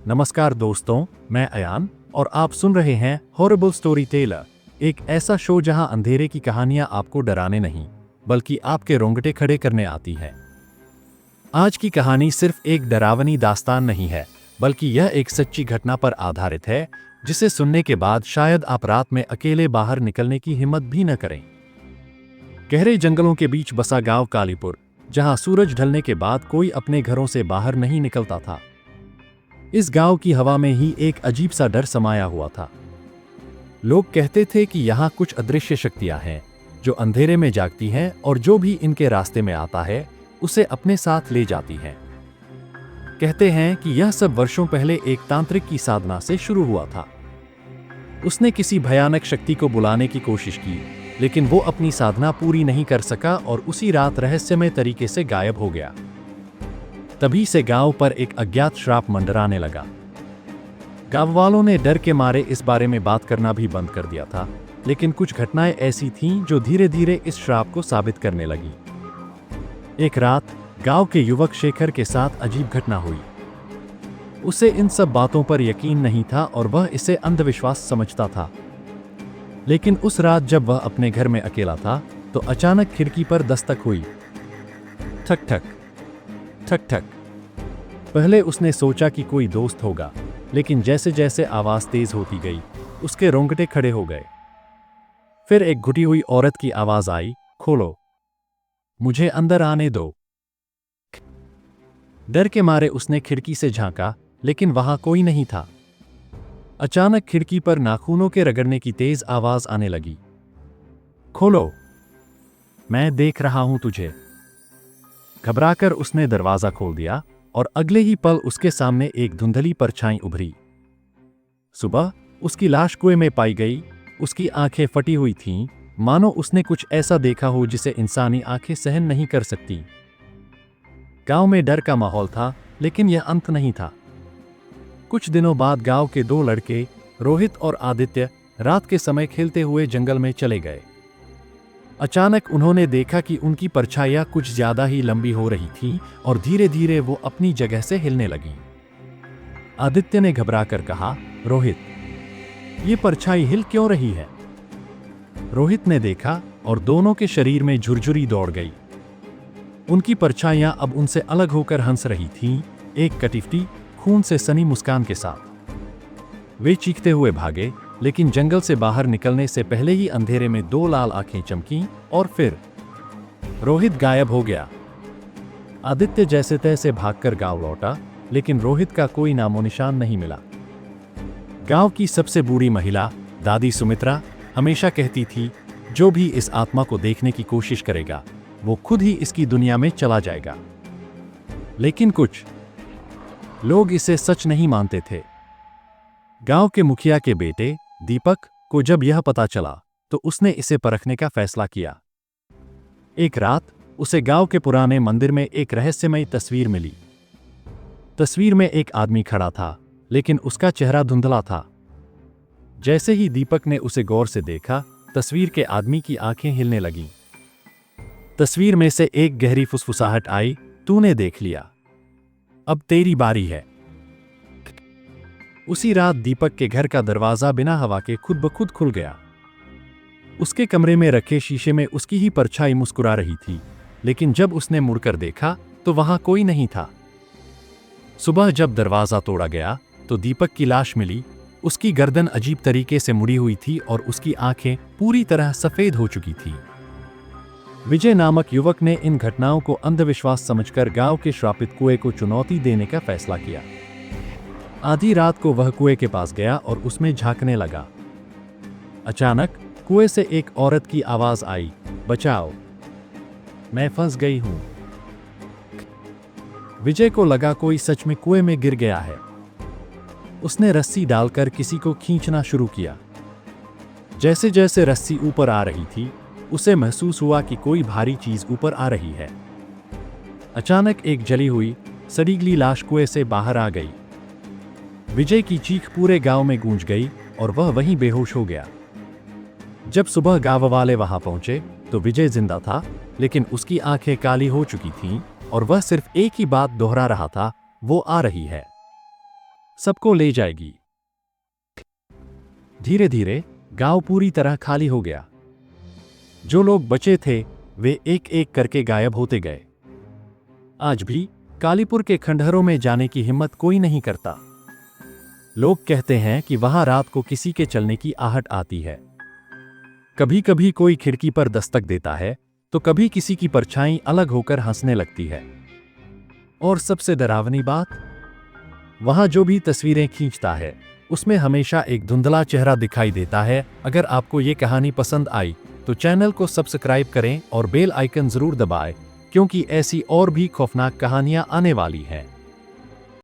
नमस्कार दोस्तों, मैं अयान और आप सुन रहे हैं हॉरिबल स्टोरी टेलर, एक ऐसा शो जहां अंधेरे की कहानियां आपको डराने नहीं बल्कि आपके रोंगटे खड़े करने आती हैं। आज की कहानी सिर्फ एक डरावनी दास्तान नहीं है, बल्कि यह एक सच्ची घटना पर आधारित है जिसे सुनने के बाद शायद आप रात में अकेले बाहर निकलने की हिम्मत भी न करें। गहरे जंगलों के बीच बसा गांव कालीपुर, जहां सूरज ढलने के बाद कोई अपने घरों से बाहर नहीं निकलता था। इस गांव की हवा में ही एक अजीब सा डर समाया हुआ था। लोग कहते थे कि यहाँ कुछ अदृश्य शक्तियां हैं जो अंधेरे में जागती हैं और जो भी इनके रास्ते में आता है उसे अपने साथ ले जाती हैं। कहते हैं कि यह सब वर्षों पहले एक तांत्रिक की साधना से शुरू हुआ था। उसने किसी भयानक शक्ति को बुलाने की कोशिश की, लेकिन वो अपनी साधना पूरी नहीं कर सका और उसी रात रहस्यमय तरीके से गायब हो गया। तभी से गांव पर एक अज्ञात श्राप मंडराने लगा। गांव वालों ने डर के मारे इस बारे में बात करना भी बंद कर दिया था, लेकिन कुछ घटनाएं ऐसी थीं जो धीरे धीरे इस श्राप को साबित करने लगी। एक रात गांव के युवक शेखर के साथ अजीब घटना हुई। उसे इन सब बातों पर यकीन नहीं था और वह इसे अंधविश्वास समझता था। लेकिन उस रात जब वह अपने घर में अकेला था तो अचानक खिड़की पर दस्तक हुई। ठक ठक ठक ठक। पहले उसने सोचा कि कोई दोस्त होगा, लेकिन जैसे जैसे आवाज तेज होती गई उसके रोंगटे खड़े हो गए। फिर एक घुटी हुई औरत की आवाज आई, खोलो, मुझे अंदर आने दो। डर के मारे उसने खिड़की से झांका, लेकिन वहां कोई नहीं था। अचानक खिड़की पर नाखूनों के रगड़ने की तेज आवाज आने लगी। खोलो, मैं देख रहा हूं तुझे। घबराकर उसने दरवाजा खोल दिया और अगले ही पल उसके सामने एक धुंधली परछाई उभरी। सुबह उसकी लाश कुएं में पाई गई। उसकी आंखें फटी हुई थीं, मानो उसने कुछ ऐसा देखा हो जिसे इंसानी आंखें सहन नहीं कर सकती। गांव में डर का माहौल था, लेकिन यह अंत नहीं था। कुछ दिनों बाद गांव के दो लड़के, रोहित और आदित्य, रात के समय खेलते हुए जंगल में चले गए। अचानक उन्होंने देखा कि उनकी परछाइयां कुछ ज्यादा ही लंबी हो रही थीं और धीरे धीरे वो अपनी जगह से हिलने लगीं। आदित्य ने घबराकर कहा, रोहित, ये परछाई हिल क्यों रही है? रोहित ने देखा और दोनों के शरीर में झुरझुरी दौड़ गई। उनकी परछाइयां अब उनसे अलग होकर हंस रही थीं, एक कटिफ्टी, खून से सनी मुस्कान के साथ। वे चीखते हुए भागे, लेकिन जंगल से बाहर निकलने से पहले ही अंधेरे में दो लाल आंखें चमकीं और फिर रोहित गायब हो गया। आदित्य जैसे तैसे भागकर गांव लौटा, लेकिन रोहित का कोई नामो निशान नहीं मिला। गांव की सबसे बूढ़ी महिला, दादी सुमित्रा, हमेशा कहती थी, जो भी इस आत्मा को देखने की कोशिश करेगा वो खुद ही इसकी दुनिया में चला जाएगा। लेकिन कुछ लोग इसे सच नहीं मानते थे। गांव के मुखिया के बेटे दीपक को जब यह पता चला तो उसने इसे परखने का फैसला किया। एक रात उसे गांव के पुराने मंदिर में एक रहस्यमयी तस्वीर मिली। तस्वीर में एक आदमी खड़ा था, लेकिन उसका चेहरा धुंधला था। जैसे ही दीपक ने उसे गौर से देखा, तस्वीर के आदमी की आंखें हिलने लगीं। तस्वीर में से एक गहरी फुसफुसाहट आई, तूने देख लिया, अब तेरी बारी है। उसी रात दीपक के घर का दरवाजा बिना हवा के खुद ब खुद खुल गया। उसके कमरे में रखे शीशे में उसकी ही परछाई मुस्कुरा रही थी, लेकिन जब उसने मुड़कर देखा तो वहां कोई नहीं था। सुबह जब दरवाजा तोड़ा गया तो दीपक की लाश मिली। उसकी गर्दन अजीब तरीके से मुड़ी हुई थी और उसकी आंखें पूरी तरह सफेद हो चुकी थी। विजय नामक युवक ने इन घटनाओं को अंधविश्वास समझकर गांव के श्रापित कुएं को चुनौती देने का फैसला किया। आधी रात को वह कुएं के पास गया और उसमें झांकने लगा। अचानक कुएं से एक औरत की आवाज आई, बचाओ, मैं फंस गई हूं। विजय को लगा कोई सच में कुएं में गिर गया है। उसने रस्सी डालकर किसी को खींचना शुरू किया। जैसे जैसे रस्सी ऊपर आ रही थी, उसे महसूस हुआ कि कोई भारी चीज ऊपर आ रही है। अचानक एक जली हुई, सड़ी गली लाश कुएं से बाहर आ गई। विजय की चीख पूरे गांव में गूंज गई और वह वहीं बेहोश हो गया। जब सुबह गांव वाले वहां पहुंचे तो विजय जिंदा था, लेकिन उसकी आंखें काली हो चुकी थीं और वह सिर्फ एक ही बात दोहरा रहा था, वो आ रही है। सबको ले जाएगी। धीरे धीरे गांव पूरी तरह खाली हो गया। जो लोग बचे थे वे एक एक करके गायब होते गए। आज भी कालीपुर के खंडहरों में जाने की हिम्मत कोई नहीं करता। लोग कहते हैं कि वहां रात को किसी के चलने की आहट आती है। कभी कभी कोई खिड़की पर दस्तक देता है तो कभी किसी की परछाई अलग होकर हंसने लगती है। और सबसे डरावनी बात, वहां जो भी तस्वीरें खींचता है उसमें हमेशा एक धुंधला चेहरा दिखाई देता है। अगर आपको ये कहानी पसंद आई तो चैनल को सब्सक्राइब करें और बेल आइकन जरूर दबाएं, क्योंकि ऐसी और भी खौफनाक कहानियां आने वाली हैं।